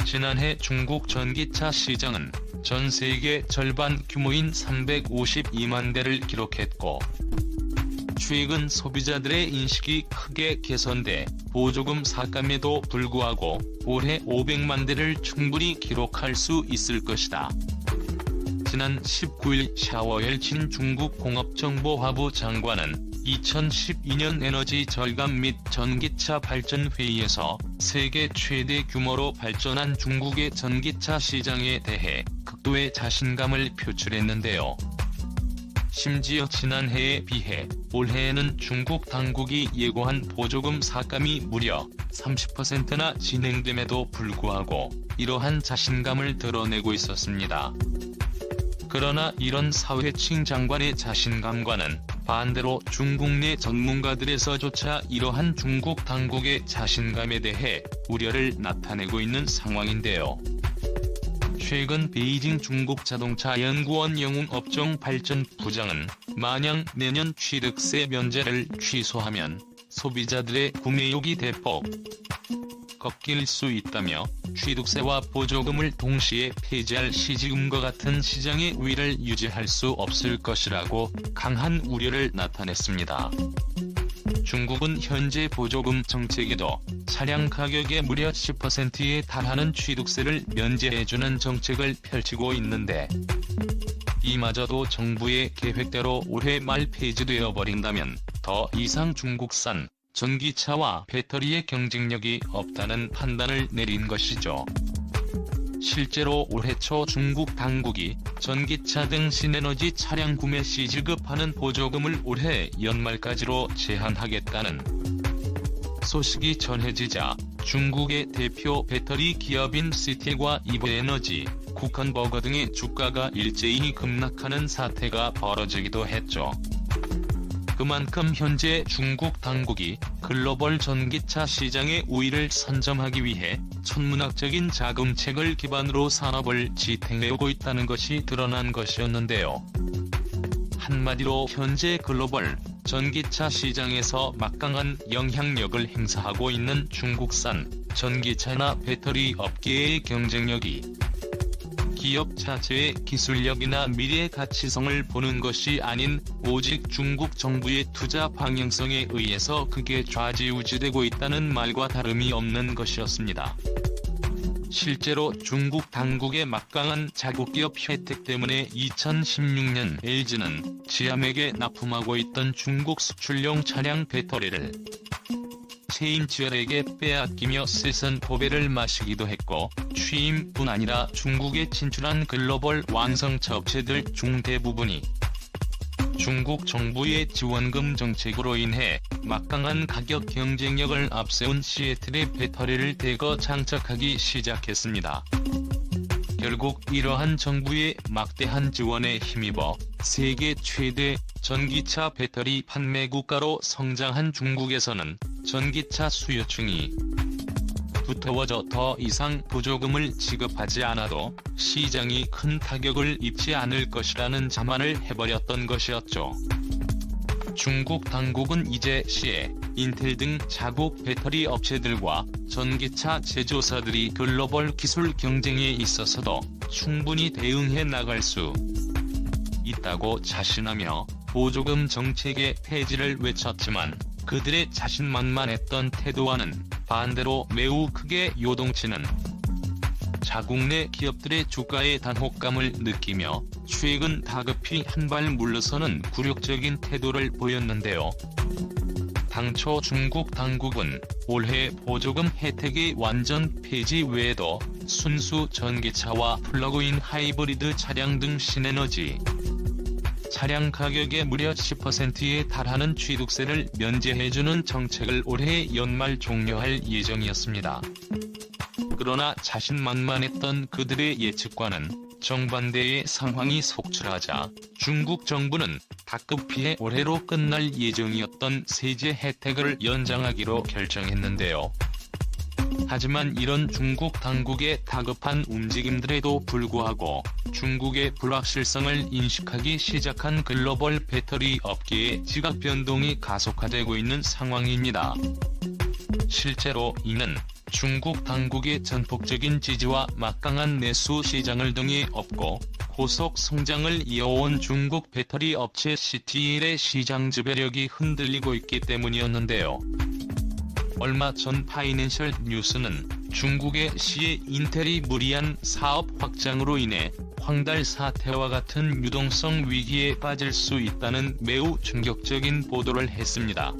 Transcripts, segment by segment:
지난해 중국 전기차 시장은 전 세계 절반 규모인 352만 대를 기록했고, 최근 소비자들의 인식이 크게 개선돼 보조금 삭감에도 불구하고 올해 500만 대를 충분히 기록할 수 있을 것이다. 지난 19일 샤오열친 중국 공업정보화부 장관은 2012년 에너지 절감 및 전기차 발전 회의에서 세계 최대 규모로 발전한 중국의 전기차 시장에 대해 극도의 자신감을 표출했는데요. 심지어 지난해에 비해 올해에는 중국 당국이 예고한 보조금 삭감이 무려 30%나 진행됨에도 불구하고 이러한 자신감을 드러내고 있었습니다. 그러나 이런 사회층 장관의 자신감과는 반대로 중국 내 전문가들에서조차 이러한 중국 당국의 자신감에 대해 우려를 나타내고 있는 상황인데요. 최근 베이징 중국자동차연구원 영웅업종발전부장은 만약 내년 취득세 면제를 취소하면 소비자들의 구매욕이 대폭 꺾일 수 있다며 취득세와 보조금을 동시에 폐지할 시지금과 같은 시장의 우위를 유지할 수 없을 것이라고 강한 우려를 나타냈습니다. 중국은 현재 보조금 정책에도 차량 가격의 무려 10%에 달하는 취득세를 면제해주는 정책을 펼치고 있는데, 이마저도 정부의 계획대로 올해 말 폐지되어 버린다면 더 이상 중국산 전기차와 배터리의 경쟁력이 없다는 판단을 내린 것이죠. 실제로 올해 초 중국 당국이 전기차 등 신에너지 차량 구매 시 지급하는 보조금을 올해 연말까지로 제한하겠다는 소식이 전해지자 중국의 대표 배터리 기업인 시틸과 이브에너지, 쿠컨버거 등의 주가가 일제히 급락하는 사태가 벌어지기도 했죠. 그만큼 현재 중국 당국이 글로벌 전기차 시장의 우위를 선점하기 위해 천문학적인 자금책을 기반으로 산업을 지탱해오고 있다는 것이 드러난 것이었는데요. 한마디로 현재 글로벌 전기차 시장에서 막강한 영향력을 행사하고 있는 중국산 전기차나 배터리 업계의 경쟁력이 기업 자체의 기술력이나 미래 가치성을 보는 것이 아닌 오직 중국 정부의 투자 방향성에 의해서 그게 좌지우지되고 있다는 말과 다름이 없는 것이었습니다. 실제로 중국 당국의 막강한 자국기업 혜택 때문에 2016년 LG는 시암에게 납품하고 있던 중국 수출용 차량 배터리를 체인지얼에게 빼앗기며 세선 포배를 마시기도 했고, 취임뿐 아니라 중국에 진출한 글로벌 완성차 업체들 중 대부분이 중국 정부의 지원금 정책으로 인해 막강한 가격 경쟁력을 앞세운 시애틀의 배터리를 대거 장착하기 시작했습니다. 결국 이러한 정부의 막대한 지원에 힘입어 세계 최대 전기차 배터리 판매 국가로 성장한 중국에서는 전기차 수요층이 두터워져 더 이상 보조금을 지급하지 않아도 시장이 큰 타격을 입지 않을 것이라는 자만을 해버렸던 것이었죠. 중국 당국은 이제 시에 인텔 등 자국 배터리 업체들과 전기차 제조사들이 글로벌 기술 경쟁에 있어서도 충분히 대응해 나갈 수 있다고 자신하며 보조금 정책의 폐지를 외쳤지만, 그들의 자신만만했던 태도와는 반대로 매우 크게 요동치는 자국 내 기업들의 주가의 단호감을 느끼며 최근 다급히 한 발 물러서는 굴욕적인 태도를 보였는데요. 당초 중국 당국은 올해 보조금 혜택의 완전 폐지 외에도 순수 전기차와 플러그인 하이브리드 차량 등 신에너지 차량 가격의 무려 10%에 달하는 취득세를 면제해주는 정책을 올해 연말 종료할 예정이었습니다. 그러나 자신만만했던 그들의 예측과는 정반대의 상황이 속출하자 중국 정부는 다급히 올해로 끝날 예정이었던 세제 혜택을 연장하기로 결정했는데요. 하지만 이런 중국 당국의 다급한 움직임들에도 불구하고 중국의 불확실성을 인식하기 시작한 글로벌 배터리 업계의 지각 변동이 가속화되고 있는 상황입니다. 실제로 이는 중국 당국의 전폭적인 지지와 막강한 내수 시장을 등에 업고 고속 성장을 이어온 중국 배터리 업체 CATL의 시장 지배력이 흔들리고 있기 때문이었는데요. 얼마 전 파이낸셜 뉴스는 중국의 시의 인텔이 무리한 사업 확장으로 인해 황달 사태와 같은 유동성 위기에 빠질 수 있다는 매우 충격적인 보도를 했습니다.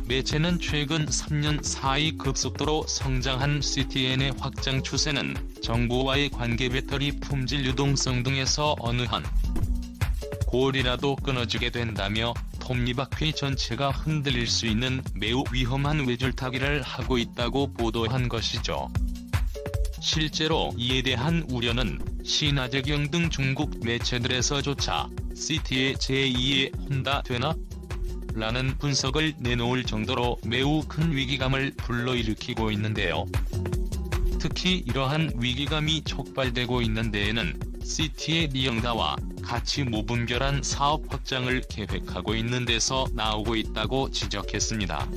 매체는 최근 3년 사이 급속도로 성장한 CATL의 확장 추세는 정부와의 관계, 배터리 품질, 유동성 등에서 어느 한 골이라도 끊어지게 된다며 톱니바퀴 전체가 흔들릴 수 있는 매우 위험한 외줄타기를 하고 있다고 보도한 것이죠. 실제로 이에 대한 우려는 신화재경 등 중국 매체들에서조차 CATL 제2의 혼다 되나? 라는 분석을 내놓을 정도로 매우 큰 위기감을 불러일으키고 있는데요. 특히 이러한 위기감이 촉발되고 있는 데에는 CATL 리영다와 같이 무분별한 사업 확장을 계획하고 있는 데서 나오고 있다고 지적했습니다.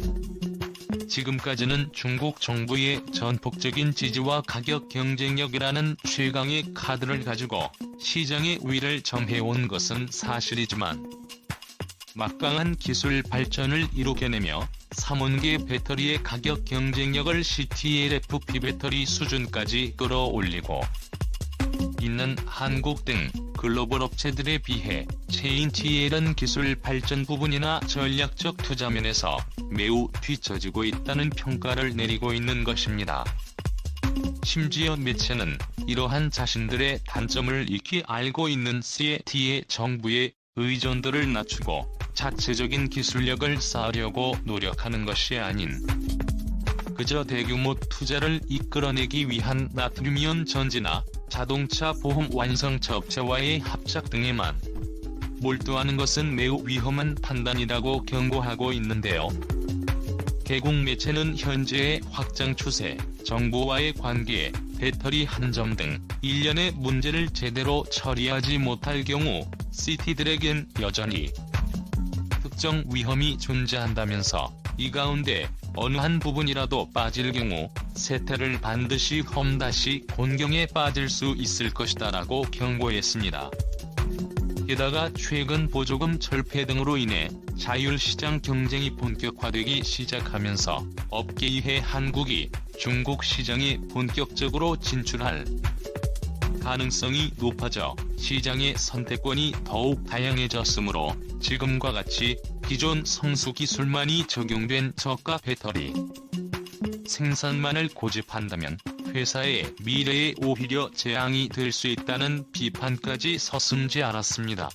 지금까지는 중국 정부의 전폭적인 지지와 가격 경쟁력이라는 최강의 카드를 가지고 시장의 우위를 점해온 것은 사실이지만 막강한 기술 발전을 이룩해내며 3원계 배터리의 가격 경쟁력을 CATL-FP 배터리 수준까지 끌어올리고 있는 한국 등 글로벌 업체들에 비해 CATL은 기술 발전 부분이나 전략적 투자 면에서 매우 뒤처지고 있다는 평가를 내리고 있는 것입니다. 심지어 매체는 이러한 자신들의 단점을 익히 알고 있는 CATL 정부의 의존도를 낮추고 자체적인 기술력을 쌓으려고 노력하는 것이 아닌 그저 대규모 투자를 이끌어내기 위한 나트륨이온 전지나 자동차 보험 완성차 업체와의 합작 등에만 몰두하는 것은 매우 위험한 판단이라고 경고하고 있는데요. 개국 매체는 현재의 확장 추세, 정부와의 관계, 배터리 한정 등 일련의 문제를 제대로 처리하지 못할 경우 CATL에겐 여전히 특정 위험이 존재한다면서 이 가운데 어느 한 부분이라도 빠질 경우 세태를 반드시 험다시 곤경에 빠질 수 있을 것이다라고 경고했습니다. 게다가 최근 보조금 철폐 등으로 인해 자율시장 경쟁이 본격화되기 시작하면서 업계의 한국이 중국 시장에 본격적으로 진출할 가능성이 높아져 시장의 선택권이 더욱 다양해졌으므로 지금과 같이 기존 성수 기술만이 적용된 저가 배터리 생산만을 고집한다면 회사의 미래에 오히려 재앙이 될 수 있다는 비판까지 서슴지 않았습니다.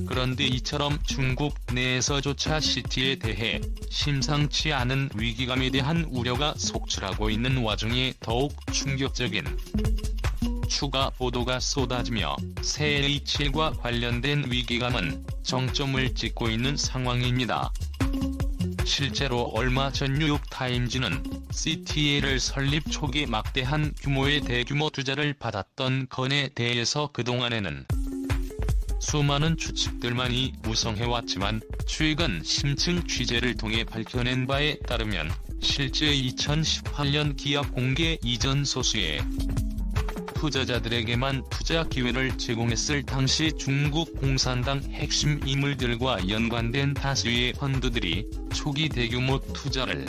그런데 이처럼 중국 내에서조차 CATL에 대해 심상치 않은 위기감에 대한 우려가 속출하고 있는 와중에 더욱 충격적인 추가 보도가 쏟아지며 CATL과 관련된 위기감은 정점을 찍고 있는 상황입니다. 실제로 얼마 전 뉴욕타임즈는 CATL을 설립 초기 막대한 규모의 대규모 투자를 받았던 건에 대해서 그동안에는 수많은 추측들만이 무성해왔지만 최근 심층 취재를 통해 밝혀낸 바에 따르면 실제 2018년 기업 공개 이전 소수에 투자자들에게만 투자 기회를 제공했을 당시 중국 공산당 핵심 인물들과 연관된 다수의 펀드들이 초기 대규모 투자를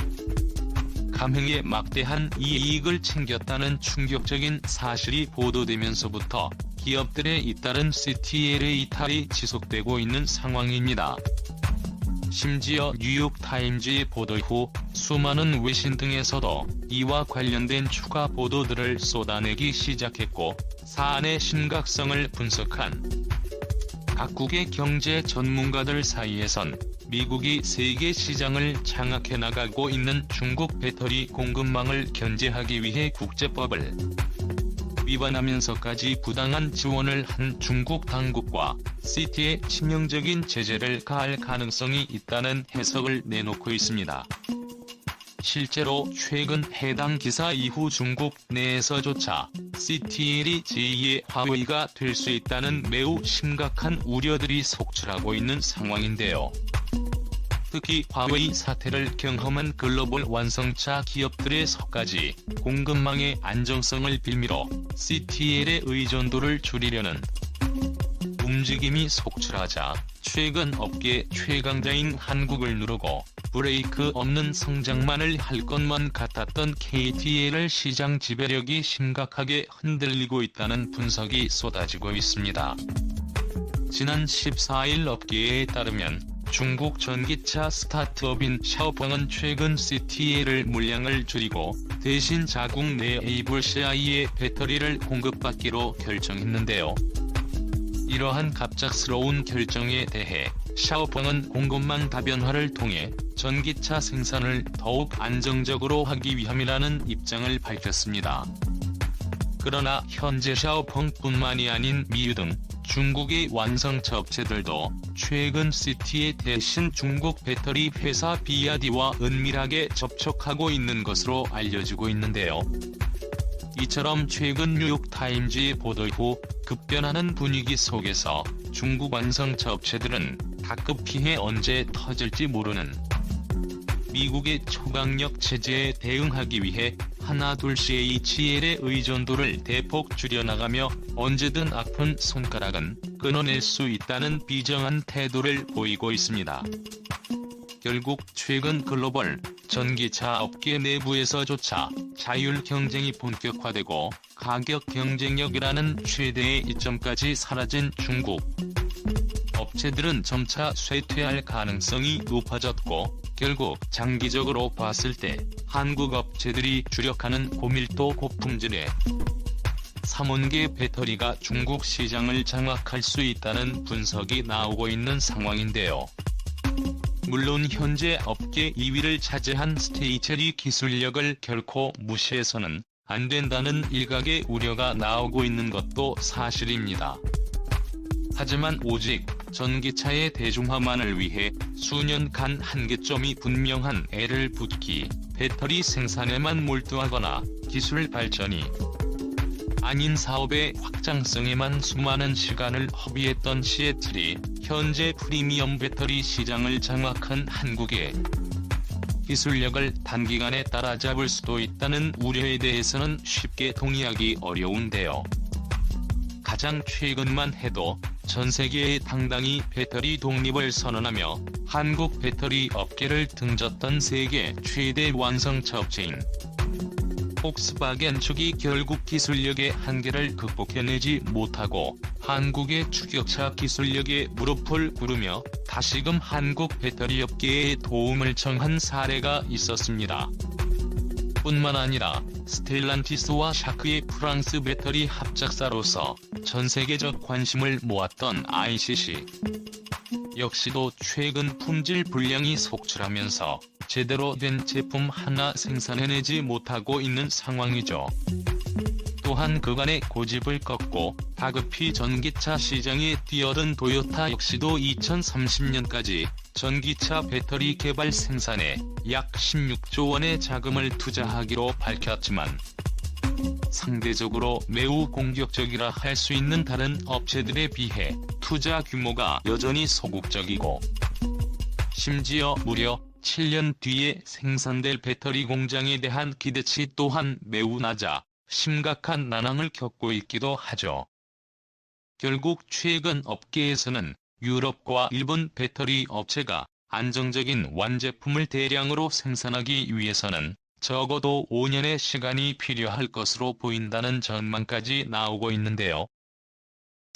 감행해 막대한 이익을 챙겼다는 충격적인 사실이 보도되면서부터 기업들에 잇따른 CATL의 이탈이 지속되고 있는 상황입니다. 심지어 뉴욕타임즈의 보도 후 수많은 외신 등에서도 이와 관련된 추가 보도들을 쏟아내기 시작했고 사안의 심각성을 분석한 각국의 경제 전문가들 사이에선 미국이 세계 시장을 장악해 나가고 있는 중국 배터리 공급망을 견제하기 위해 국제법을 위반하면서까지 부당한 지원을 한 중국 당국과 CATL에 치명적인 제재를 가할 가능성이 있다는 해석을 내놓고 있습니다. 실제로 최근 해당 기사 이후 중국 내에서조차 CATL이 제2의 화웨이가 될 수 있다는 매우 심각한 우려들이 속출하고 있는 상황인데요. 특히 화웨이 사태를 경험한 글로벌 완성차 기업들의 서까지 공급망의 안정성을 빌미로 CATL의 의존도를 줄이려는 움직임이 속출하자 최근 업계 최강자인 한국을 누르고 브레이크 없는 성장만을 할 것만 같았던 KTL 시장 지배력이 심각하게 흔들리고 있다는 분석이 쏟아지고 있습니다. 지난 14일 업계에 따르면 중국 전기차 스타트업인 샤오펑은 최근 CATL 물량을 줄이고 대신 자국 내 에이블CI에 배터리를 공급받기로 결정했는데요. 이러한 갑작스러운 결정에 대해 샤오펑은 공급망 다변화를 통해 전기차 생산을 더욱 안정적으로 하기 위함이라는 입장을 밝혔습니다. 그러나 현재 샤오펑뿐만이 아닌 미유 등 중국의 완성차 업체들도 최근 CATL 대신 중국 배터리 회사 BYD와 은밀하게 접촉하고 있는 것으로 알려지고 있는데요. 이처럼 최근 뉴욕타임즈의 보도 후 급변하는 분위기 속에서 중국 완성차 업체들은 다급 피해 언제 터질지 모르는 미국의 초강력 체제에 대응하기 위해 하나둘CATL의 의존도를 대폭 줄여나가며 언제든 아픈 손가락은 끊어낼 수 있다는 비정한 태도를 보이고 있습니다. 결국 최근 글로벌 전기차 업계 내부에서조차 자율 경쟁이 본격화되고 가격 경쟁력이라는 최대의 이점까지 사라진 중국 업체들은 점차 쇠퇴할 가능성이 높아졌고 결국 장기적으로 봤을 때 한국 업체들이 주력하는 고밀도 고품질의 3원계 배터리가 중국 시장을 장악할 수 있다는 분석이 나오고 있는 상황인데요. 물론 현재 업계 2위를 차지한 스테이첼이 기술력을 결코 무시해서는 안 된다는 일각의 우려가 나오고 있는 것도 사실입니다. 하지만 오직 전기차의 대중화만을 위해 수년간 한계점이 분명한 애를 붙기, 배터리 생산에만 몰두하거나 기술 발전이 아닌 사업의 확장성에만 수많은 시간을 허비했던 CATL이 현재 프리미엄 배터리 시장을 장악한 한국의 기술력을 단기간에 따라잡을 수도 있다는 우려에 대해서는 쉽게 동의하기 어려운데요. 가장 최근만 해도 전 세계에 당당히 배터리 독립을 선언하며 한국 배터리 업계를 등졌던 세계 최대 완성차 업체인 폭스바겐 측이 결국 기술력의 한계를 극복해내지 못하고 한국의 추격차 기술력에 무릎을 꿇으며 다시금 한국 배터리 업계에 도움을 청한 사례가 있었습니다. 뿐만 아니라 스텔란티스와 샤크의 프랑스 배터리 합작사로서 전 세계적 관심을 모았던 ICC 역시도 최근 품질 불량이 속출하면서 제대로 된 제품 하나 생산해내지 못하고 있는 상황이죠. 또한 그간의 고집을 꺾고 다급히 전기차 시장에 뛰어든 도요타 역시도 2030년까지 전기차 배터리 개발 생산에 약 16조 원의 자금을 투자하기로 밝혔지만 상대적으로 매우 공격적이라 할 수 있는 다른 업체들에 비해 투자 규모가 여전히 소극적이고 심지어 무려 7년 뒤에 생산될 배터리 공장에 대한 기대치 또한 매우 낮아 심각한 난항을 겪고 있기도 하죠. 결국 최근 업계에서는 유럽과 일본 배터리 업체가 안정적인 완제품을 대량으로 생산하기 위해서는 적어도 5년의 시간이 필요할 것으로 보인다는 전망까지 나오고 있는데요.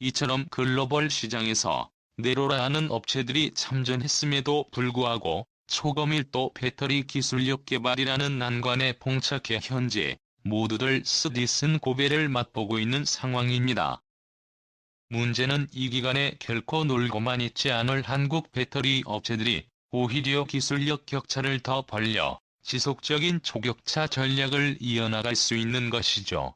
이처럼 글로벌 시장에서 네로라는 업체들이 참전했음에도 불구하고 초고밀도 배터리 기술력 개발이라는 난관에 봉착해 현재 모두들 쓰디쓴 고배를 맛보고 있는 상황입니다. 문제는 이 기간에 결코 놀고만 있지 않을 한국 배터리 업체들이 오히려 기술력 격차를 더 벌려 지속적인 초격차 전략을 이어나갈 수 있는 것이죠.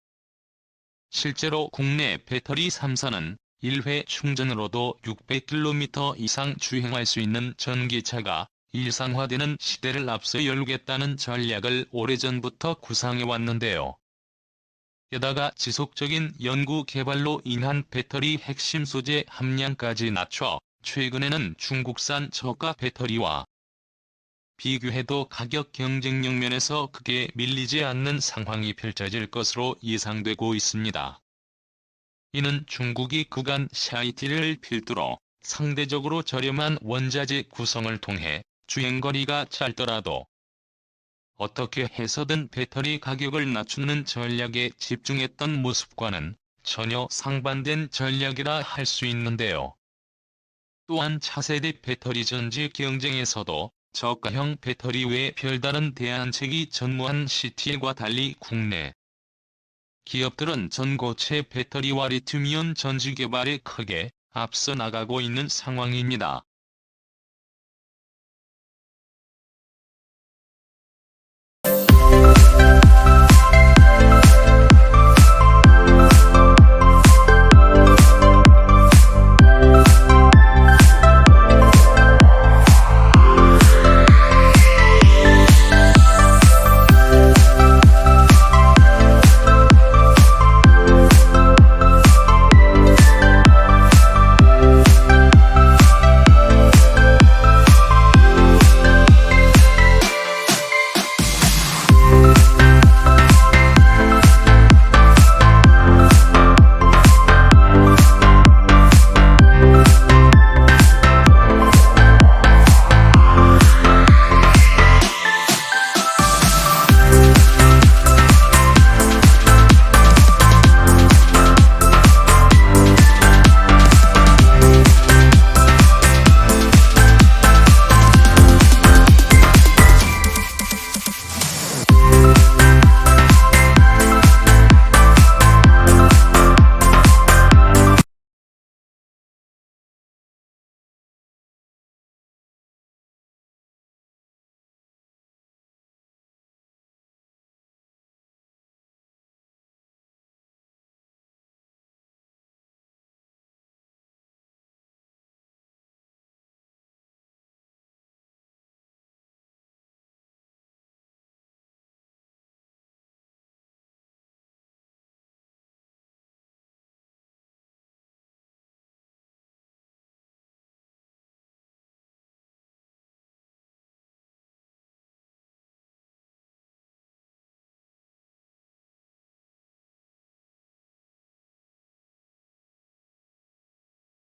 실제로 국내 배터리 3사는 1회 충전으로도 600km 이상 주행할 수 있는 전기차가 일상화되는 시대를 앞서 열겠다는 전략을 오래전부터 구상해왔는데요. 게다가 지속적인 연구 개발로 인한 배터리 핵심 소재 함량까지 낮춰 최근에는 중국산 저가 배터리와 비교해도 가격 경쟁력 면에서 크게 밀리지 않는 상황이 펼쳐질 것으로 예상되고 있습니다. 이는 중국이 그간 샤이티를 필두로 상대적으로 저렴한 원자재 구성을 통해 주행거리가 짧더라도 어떻게 해서든 배터리 가격을 낮추는 전략에 집중했던 모습과는 전혀 상반된 전략이라 할 수 있는데요. 또한 차세대 배터리 전지 경쟁에서도 저가형 배터리 외에 별다른 대안책이 전무한 CATL과 달리 국내 기업들은 전고체 배터리와 리튬이온 전지 개발에 크게 앞서 나가고 있는 상황입니다.